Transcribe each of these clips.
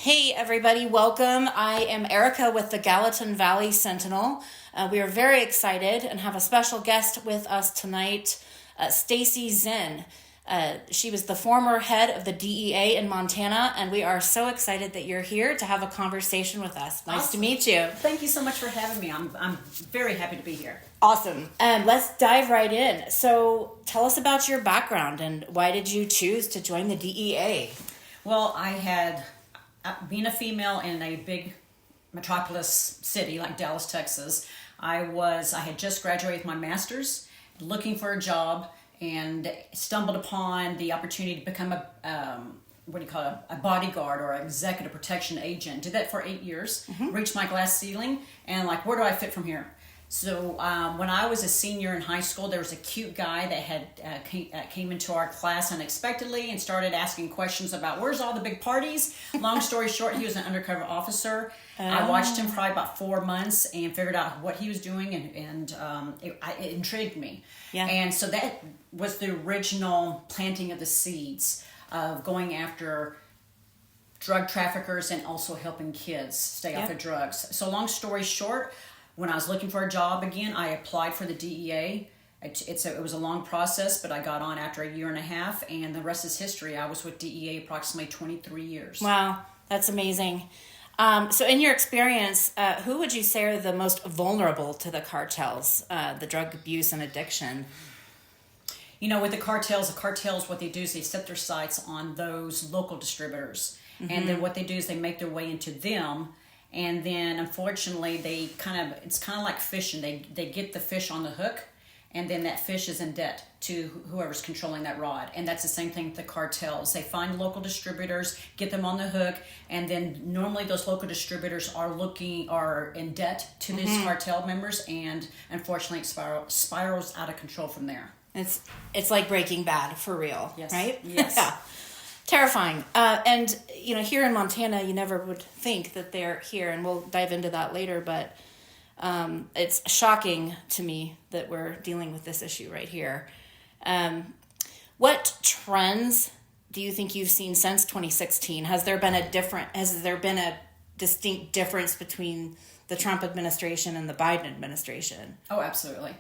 Hey everybody, welcome. I am Erica with the Gallatin Valley Sentinel. We are very excited and have a special guest with us tonight, Stacy Zinn. She was the former head of the DEA in Montana, and we are so excited that you're here to have a conversation with us. Nice to meet you. Thank you so much for having me. I'm very happy to be here. Awesome. And let's dive right in. So tell us about your background and why did you choose to join the DEA? Well, I had, being a female in a big metropolis city like Dallas, Texas, I had just graduated with my master's, looking for a job, and stumbled upon the opportunity to become a bodyguard or executive protection agent. Did that for 8 years, reached my glass ceiling, and where do I fit from here? So when I was a senior in high school, there was a cute guy that had came into our class unexpectedly and started asking questions about where's all the big parties. Long story short, he was an undercover officer. I watched him for probably about 4 months and figured out what he was doing, and it intrigued me. Yeah. And so that was the original planting of the seeds of going after drug traffickers and also helping kids stay off of drugs. So long story short, when I was looking for a job again, I applied for the DEA. It was a long process, but I got on after a year and a half, and the rest is history. I was with DEA approximately 23 years. Wow, that's amazing. So in your experience, who would you say are the most vulnerable to the cartels, the drug abuse and addiction? You know, with the cartels, what they do is they set their sights on those local distributors. And then what they do is they make their way into them. And then, unfortunately, it's kind of like fishing. They get the fish on the hook, and then that fish is in debt to whoever's controlling that rod. And that's the same thing with the cartels. They find local distributors, get them on the hook, and then normally those local distributors are in debt to these cartel members, and unfortunately, it spirals out of control from there. It's like Breaking Bad, for real, yes. Right? Yes. Yeah. Terrifying. And, here in Montana, you never would think that they're here, and we'll dive into that later, but it's shocking to me that we're dealing with this issue right here. What trends do you think you've seen since 2016? Has there been a distinct difference between the Trump administration and the Biden administration? Oh, absolutely.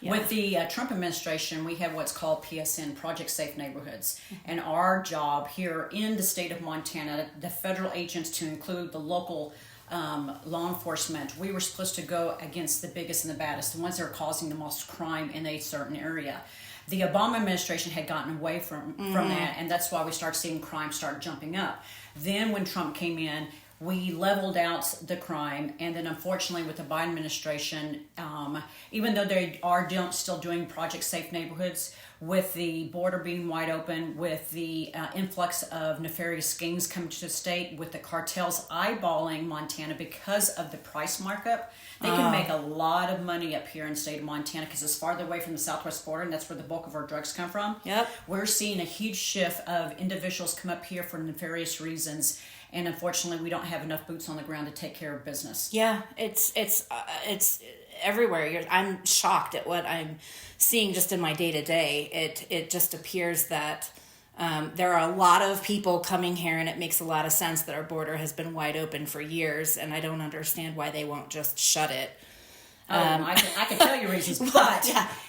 Yeah. With the Trump administration, we have what's called PSN, Project Safe Neighborhoods. And our job here in the state of Montana, the federal agents to include the local law enforcement, we were supposed to go against the biggest and the baddest, the ones that are causing the most crime in a certain area. The Obama administration had gotten away from that, and that's why we start seeing crime start jumping up. Then when Trump came in, we leveled out the crime, and then unfortunately with the Biden administration, even though they are still doing Project Safe Neighborhoods, with the border being wide open, with the influx of nefarious schemes coming to the state, with the cartels eyeballing Montana because of the price markup, they can make a lot of money up here in the state of Montana because it's farther away from the southwest border, and that's where the bulk of our drugs come from. Yep. We're seeing a huge shift of individuals come up here for nefarious reasons, and unfortunately, we don't have enough boots on the ground to take care of business. Yeah, it's everywhere. I'm shocked at what I'm seeing just in my day-to-day. It just appears that there are a lot of people coming here, and it makes a lot of sense that our border has been wide open for years, and I don't understand why they won't just shut it. I can tell you reasons, but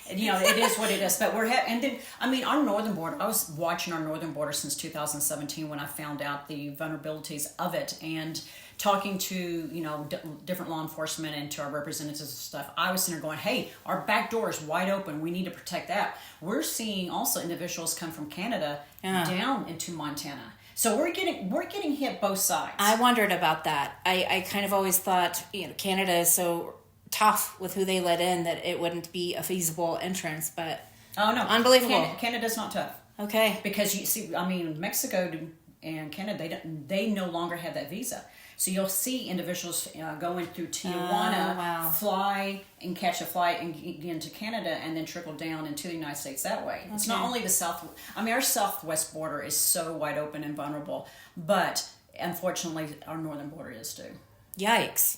it is what it is. But our northern border. I was watching our northern border since 2017 when I found out the vulnerabilities of it, and talking to different law enforcement and to our representatives and stuff. I was sitting there going, "Hey, our back door is wide open. We need to protect that." We're seeing also individuals come from Canada down into Montana. So we're getting hit both sides. I wondered about that. I kind of always thought Canada is so tough with who they let in that it wouldn't be a feasible entrance, but unbelievable. Canada's not tough. Okay. Because you see, Mexico and Canada, they no longer have that visa. So you'll see individuals going through Tijuana, fly and catch a flight and get into Canada, and then trickle down into the United States that way. Okay. It's not only the south. Our southwest border is so wide open and vulnerable, but unfortunately, our northern border is too. Yikes.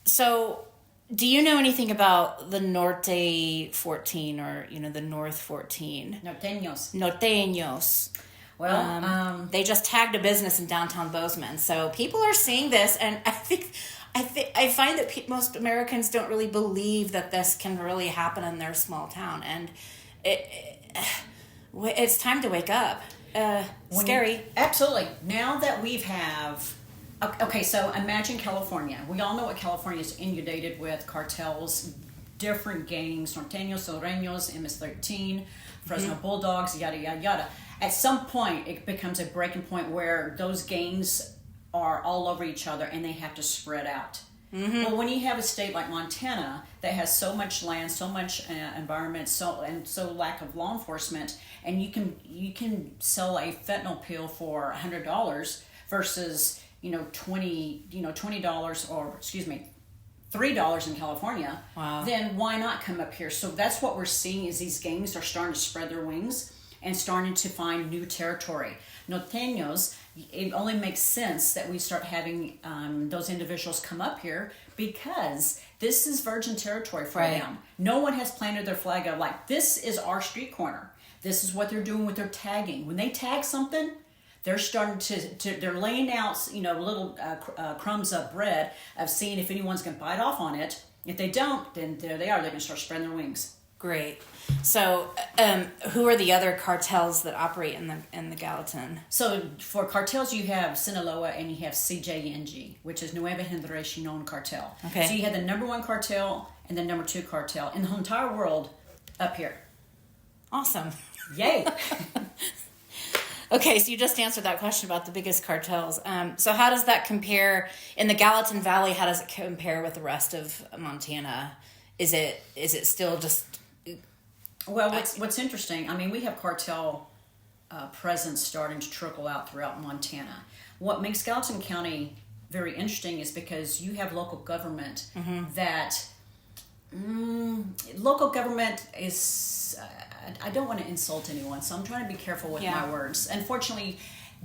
So, do you know anything about the Norte 14 or, the North 14? Norteños. Norteños. Well, they just tagged a business in downtown Bozeman, so people are seeing this, and I find that most Americans don't really believe that this can really happen in their small town, and it's time to wake up. Scary. Absolutely. Now that we have... Okay, so imagine California. We all know what California is inundated with: cartels, different gangs, Norteños, Sureños, MS-13, Fresno Bulldogs, yada, yada, yada. At some point, it becomes a breaking point where those gangs are all over each other and they have to spread out. Well, when you have a state like Montana that has so much land, so much environment, so lack of law enforcement, and you can sell a fentanyl pill for $100 versus $20 or excuse me, $3 in California. Wow. Then why not come up here? So that's what we're seeing, is these gangs are starting to spread their wings and starting to find new territory. Norteños, it only makes sense that we start having those individuals come up here because this is virgin territory for them. No one has planted their flag out like, this is our street corner. This is what they're doing with their tagging. When they tag something, they're starting to they're laying out, little crumbs of bread of seeing if anyone's going to bite off on it. If they don't, then there they are. They're going to start spreading their wings. Great. So, who are the other cartels that operate in the Gallatin? So, for cartels, you have Sinaloa and you have CJNG, which is Nueva Generación Cartel. Okay. So you have the number 1 cartel and the number 2 cartel in the entire world up here. Awesome. Yay. Okay, so you just answered that question about the biggest cartels. So how does that compare in the Gallatin Valley? How does it compare with the rest of Montana? Is it still just... Well, what's interesting, I mean, we have cartel presence starting to trickle out throughout Montana. What makes Gallatin County very interesting is because you have local government that... local government is... I don't want to insult anyone, so I'm trying to be careful with my words. Unfortunately,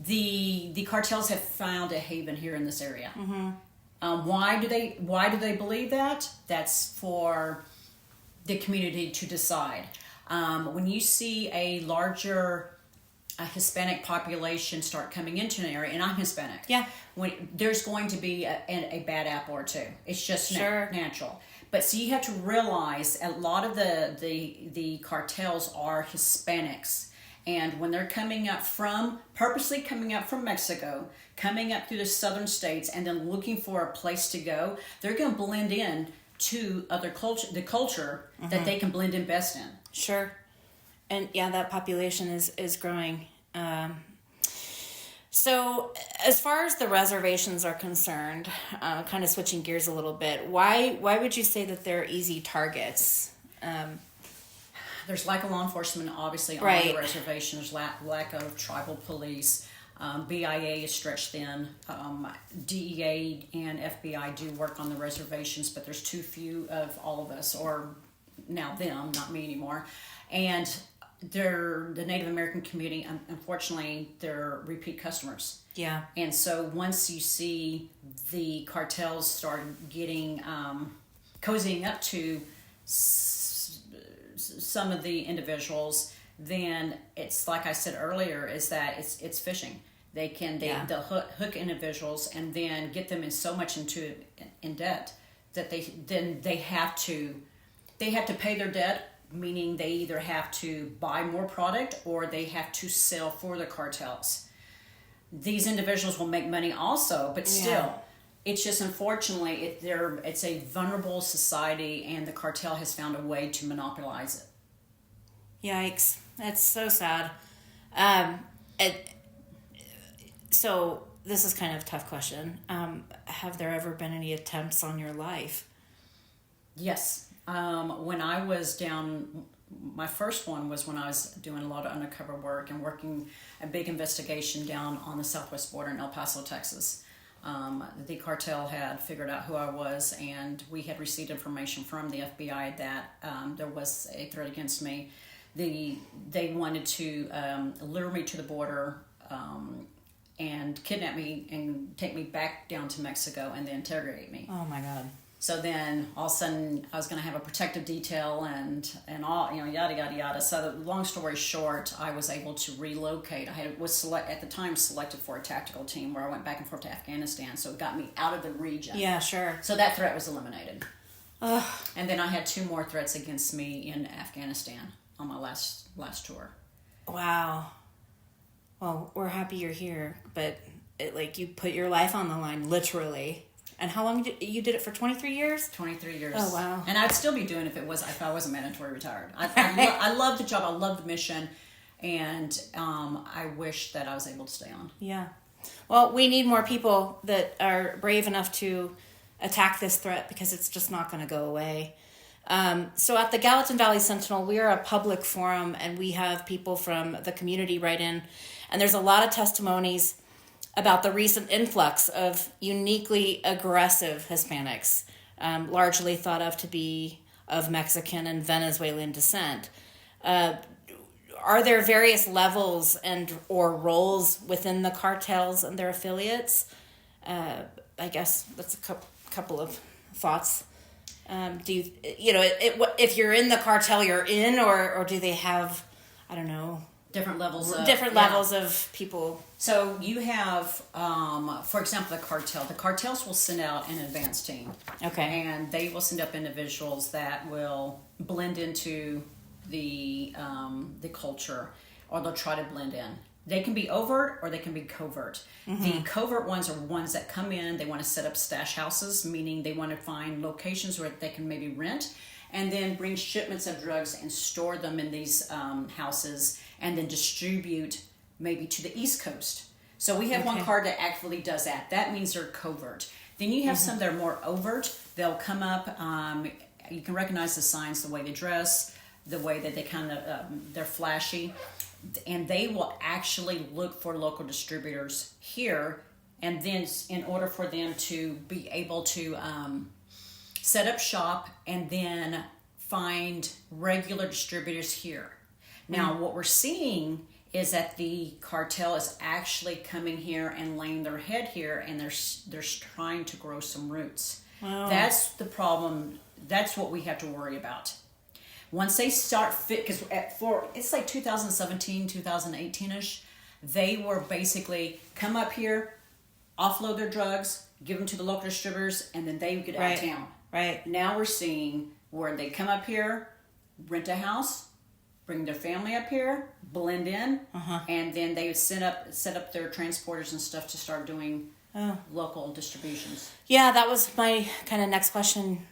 the cartels have found a haven here in this area. Why do they believe that? That's for the community to decide. When you see a larger Hispanic population start coming into an area, and I'm Hispanic, there's going to be a bad apple or two. It's just natural. But so you have to realize a lot of the cartels are Hispanics. And when they're purposely coming up from Mexico, coming up through the southern states, and then looking for a place to go, they're going to blend in to the culture that they can blend in best in. Sure. And that population is growing. So as far as the reservations are concerned, kind of switching gears a little bit, why would you say that they're easy targets? There's lack of law enforcement, obviously, on the reservation. There's lack of tribal police. BIA is stretched thin. DEA and FBI do work on the reservations, but there's too few of all of us, or now them, not me anymore. And the Native American community, unfortunately, they're repeat customers. Yeah. And so once you see the cartels start getting, cozying up to some of the individuals, then it's like I said earlier, is that it's fishing. They'll hook individuals and then get them in so much in debt that they have to pay their debt. Meaning they either have to buy more product or they have to sell for the cartels. These individuals will make money also, but still, it's just unfortunately it's a vulnerable society, and the cartel has found a way to monopolize it. Yikes! That's so sad. So this is kind of a tough question. Have there ever been any attempts on your life? Yes. When I was down, my first one was when I was doing a lot of undercover work and working a big investigation down on the southwest border in El Paso, Texas. The cartel had figured out who I was, and we had received information from the FBI that there was a threat against me. They wanted to lure me to the border and kidnap me and take me back down to Mexico and then interrogate me. Oh my God. So then all of a sudden I was going to have a protective detail and all, yada, yada, yada. So long story short, I was able to relocate. At the time selected for a tactical team where I went back and forth to Afghanistan. So it got me out of the region. Yeah, sure. So that threat was eliminated. And then I had 2 more threats against me in Afghanistan on my last tour. Wow. Well, we're happy you're here, but you put your life on the line, literally. And how long you did it for? 23 years? 23 years. Oh, wow. And I'd still be doing it if I wasn't mandatory retired. I love the job. I love the mission. And I wish that I was able to stay on. Yeah. Well, we need more people that are brave enough to attack this threat because it's just not going to go away. So at the Gallatin Valley Sentinel, we are a public forum and we have people from the community write in. And there's a lot of testimonies about the recent influx of uniquely aggressive Hispanics, largely thought of to be of Mexican and Venezuelan descent. Are there various levels or roles within the cartels and their affiliates? I guess that's a couple of thoughts. Do you if you're in the cartel, you're in, or do they have, I don't know, different levels of people? So you have, for example, the cartel. The cartels will send out an advance team. Okay. And they will send up individuals that will blend into the culture, or they'll try to blend in. They can be overt or they can be covert. Mm-hmm. The covert ones are ones that come in, they want to set up stash houses, meaning they want to find locations where they can maybe rent, and then bring shipments of drugs and store them in these houses, and then distribute maybe to the East Coast. So we have one card that actually does that. That means they're covert. Then you have some that are more overt. They'll come up, you can recognize the signs, the way they dress, the way that they kind of, they're flashy. And they will actually look for local distributors here, and then in order for them to be able to set up shop and then find regular distributors here. Now, what we're seeing is that the cartel is actually coming here and laying their head here, and they're trying to grow some roots. Wow. That's the problem. That's what we have to worry about. Once they start because it's like 2017, 2018-ish, they were basically come up here, offload their drugs, give them to the local distributors, and then they would get out of town. Right. Now we're seeing where they come up here, rent a house, bring their family up here, blend in, and then they would set up their transporters and stuff to start doing local distributions. Yeah, that was my kind of next question.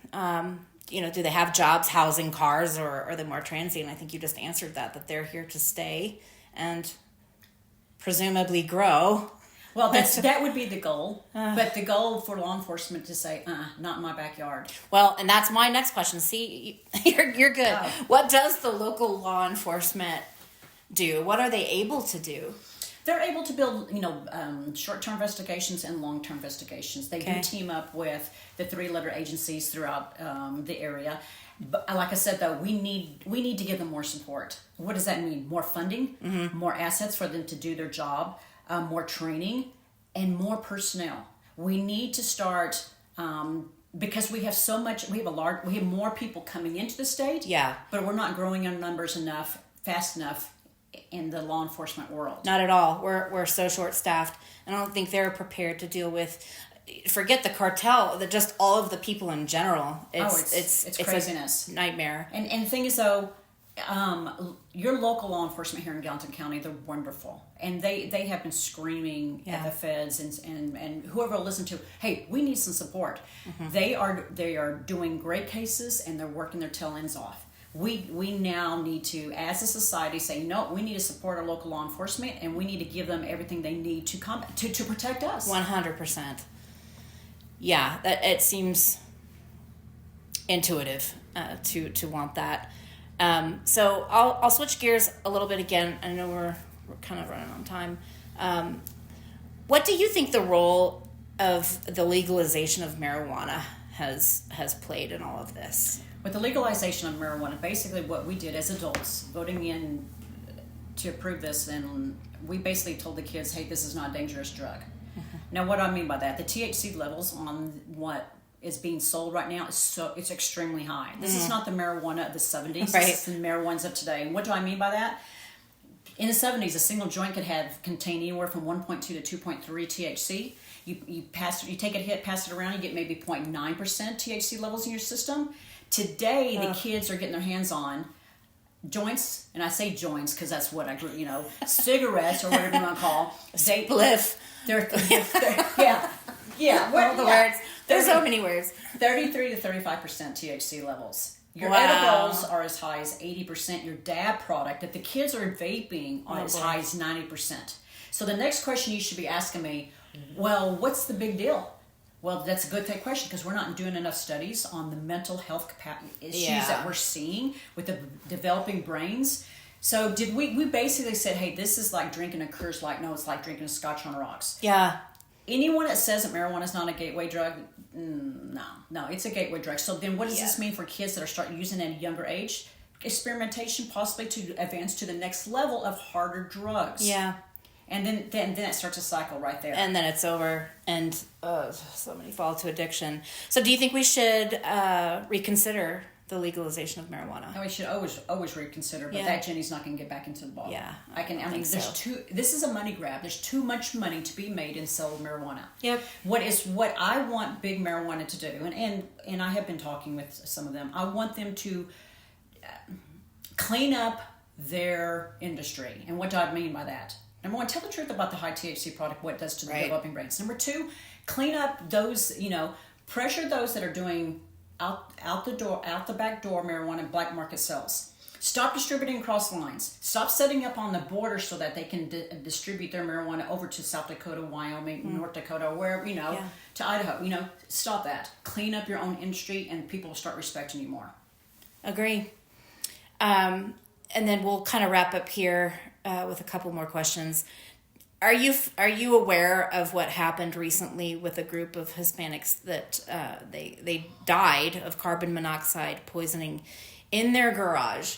Do they have jobs, housing, cars, or are they more transient? I think you just answered that they're here to stay and presumably grow. Well, that would be the goal. But the goal for law enforcement to say, not in my backyard. Well, and that's my next question. See, you're good. What does the local law enforcement do? What are they able to do? They're able to build, short-term investigations and long-term investigations. They do team up with the 3-letter agencies throughout the area. But like I said, though, we need to give them more support. What does that mean? More funding, more assets for them to do their job, more training, and more personnel. We need to start because we have so much. We have more people coming into the state. Yeah, but we're not growing in numbers fast enough in the law enforcement world. Not at all. We're so short-staffed. I don't think they're prepared to deal with, forget the cartel, just all of the people in general. It's craziness. A nightmare. And the thing is, though, your local law enforcement here in Gallatin County, they're wonderful. And they have been screaming at the feds and whoever will listen to, hey, we need some support. They are doing great cases, and they're working their tail ends off. We now need to, as a society, say, no, we need to support our local law enforcement, and we need to give them everything they need to protect us. 100%. Yeah, it seems intuitive to want that. So I'll switch gears a little bit again. I know we're kind of running on time. What do you think the role of the legalization of marijuana has played in all of this? With the legalization of marijuana, basically what we did as adults, voting in to approve this, and we basically told the kids, hey, this is not a dangerous drug. Now, what do I mean by that? The THC levels on what is being sold right now it's extremely high. This is not the marijuana of the 70s. Right. This is the marijuanas of today. And what do I mean by that? In the 70s, a single joint could contain anywhere from 1.2 to 2.3 THC. You take a hit, pass it around, you get maybe 0.9% THC levels in your system. Today, the kids are getting their hands on joints, and I say joints because that's what I grew, cigarettes or whatever you want to call. Spliff. They're yeah. All the words. There's so many words. 33 to 35% THC levels. Your Wow. edibles are as high as 80%. Your dab product, if the kids are vaping, are as high as 90%. So the next question you should be asking me, well, what's the big deal? Well, that's a good question because we're not doing enough studies on the mental health issues that we're seeing with the developing brains. So we basically said, hey, this is like drinking a Coors Light. No, it's like drinking a Scotch on the rocks. Yeah. Anyone that says that marijuana is not a gateway drug, no, it's a gateway drug. So then what does this mean for kids that are starting using at a younger age? Experimentation possibly to advance to the next level of harder drugs. Yeah. And then it starts a cycle right there. And then it's over, and so many fall to addiction. So do you think we should reconsider the legalization of marijuana? No, we should always reconsider, but that Jenny's not going to get back into the ball. Yeah, this is a money grab. There's too much money to be made in sale of marijuana. Yep. What I want big marijuana to do, and I have been talking with some of them. I want them to clean up their industry. And what do I mean by that? Number one, tell the truth about the high THC product, what it does to the developing brains. Number two, clean up those, pressure those that are doing out the back door marijuana black market sales. Stop distributing across lines. Stop setting up on the border so that they can distribute their marijuana over to South Dakota, Wyoming, North Dakota, or wherever, to Idaho. Stop that. Clean up your own industry and people will start respecting you more. Agree. And then we'll kind of wrap up here with a couple more questions. Are you aware of what happened recently with a group of Hispanics that they died of carbon monoxide poisoning in their garage?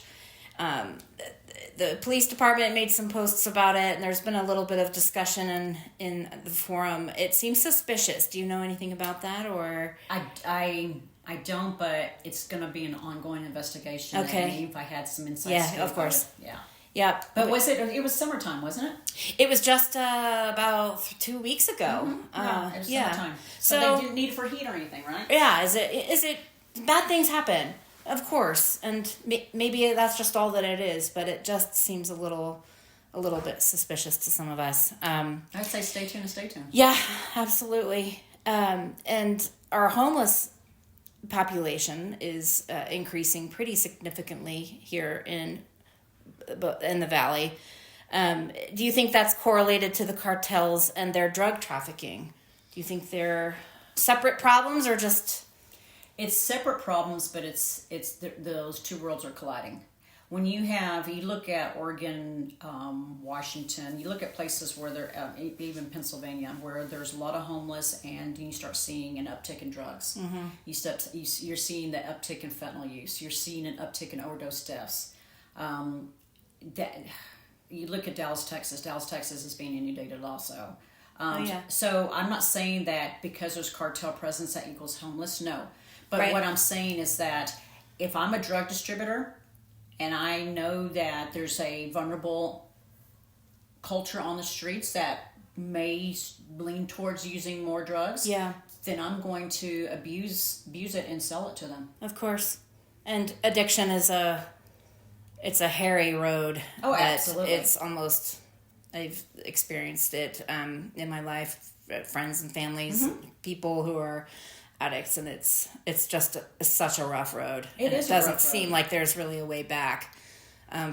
The police department made some posts about it, and there's been a little bit of discussion in the forum. It seems suspicious. Do you know anything about that, or I don't, but it's going to be an ongoing investigation. Okay. And if I had some insights. Yeah, of course. Yeah. Yeah. But it was summertime, wasn't it? It was just about 2 weeks ago. Mm-hmm. It was summertime. So they didn't need it for heat or anything, right? Yeah. Is it bad things happen? Of course. And maybe that's just all that it is, but it just seems a little bit suspicious to some of us. I'd say stay tuned. Yeah, absolutely. And our homeless population is increasing pretty significantly here in the valley. Do you think that's correlated to the cartels and their drug trafficking? Do you think they're separate problems or just... It's separate problems, but those two worlds are colliding. When you look at Oregon, Washington, you look at places where they're, even Pennsylvania, where there's a lot of homeless, and you start seeing an uptick in drugs. Mm-hmm. You're seeing the uptick in fentanyl use. You're seeing an uptick in overdose deaths. You look at Dallas, Texas. Dallas, Texas is being inundated also. So I'm not saying that because there's cartel presence that equals homeless. No. But what I'm saying is that if I'm a drug distributor and I know that there's a vulnerable culture on the streets that may lean towards using more drugs, then I'm going to abuse it and sell it to them. Of course. And addiction is a hairy road. Oh, absolutely. It's almost, I've experienced it in my life, friends and families, people who are addicts, and it's just such a rough road. It doesn't seem like there's really a way back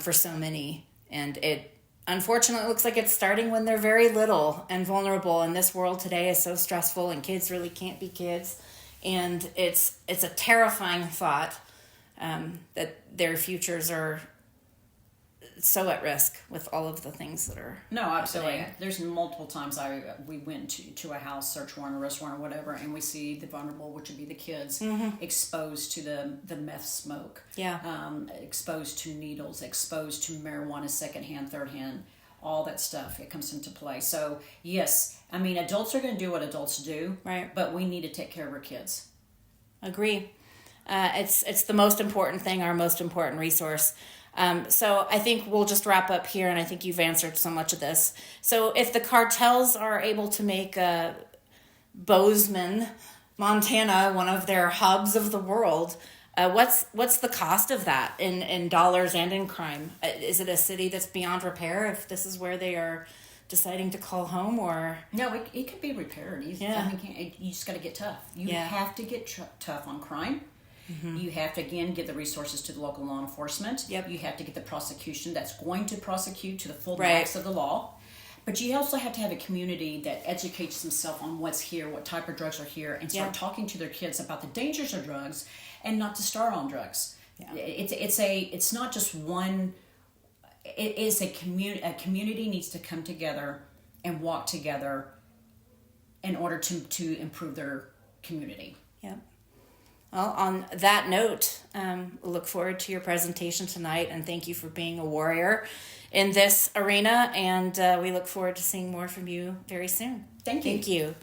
for so many, and it unfortunately looks like it's starting when they're very little and vulnerable, and this world today is so stressful and kids really can't be kids, and it's a terrifying thought that their futures are so at risk with all of the things that are absolutely happening. There's multiple times we went to a house, search warrant, arrest warrant, or whatever, and we see the vulnerable, which would be the kids, exposed to the meth smoke, exposed to needles, exposed to marijuana, secondhand, thirdhand, all that stuff. It comes into play. So yes, I mean, adults are going to do what adults do, right? But we need to take care of our kids. Agree. It's the most important thing, our most important resource. So I think we'll just wrap up here, and I think you've answered so much of this. So if the cartels are able to make Bozeman, Montana, one of their hubs of the world, what's the cost of that in dollars and in crime? Is it a city that's beyond repair if this is where they are deciding to call home, or? No, it could be repaired. You just got to get tough. You have to get tough on crime. Mm-hmm. You have to, again, give the resources to the local law enforcement. Yep. You have to get the prosecution that's going to prosecute to the full max of the law. But you also have to have a community that educates themselves on what's here, what type of drugs are here, and start talking to their kids about the dangers of drugs and not to start on drugs. Yeah. It's not just one. It is a community. A community needs to come together and walk together in order to improve their community. Yeah. Well, on that note, look forward to your presentation tonight, and thank you for being a warrior in this arena, and we look forward to seeing more from you very soon. Thank you. Thank you.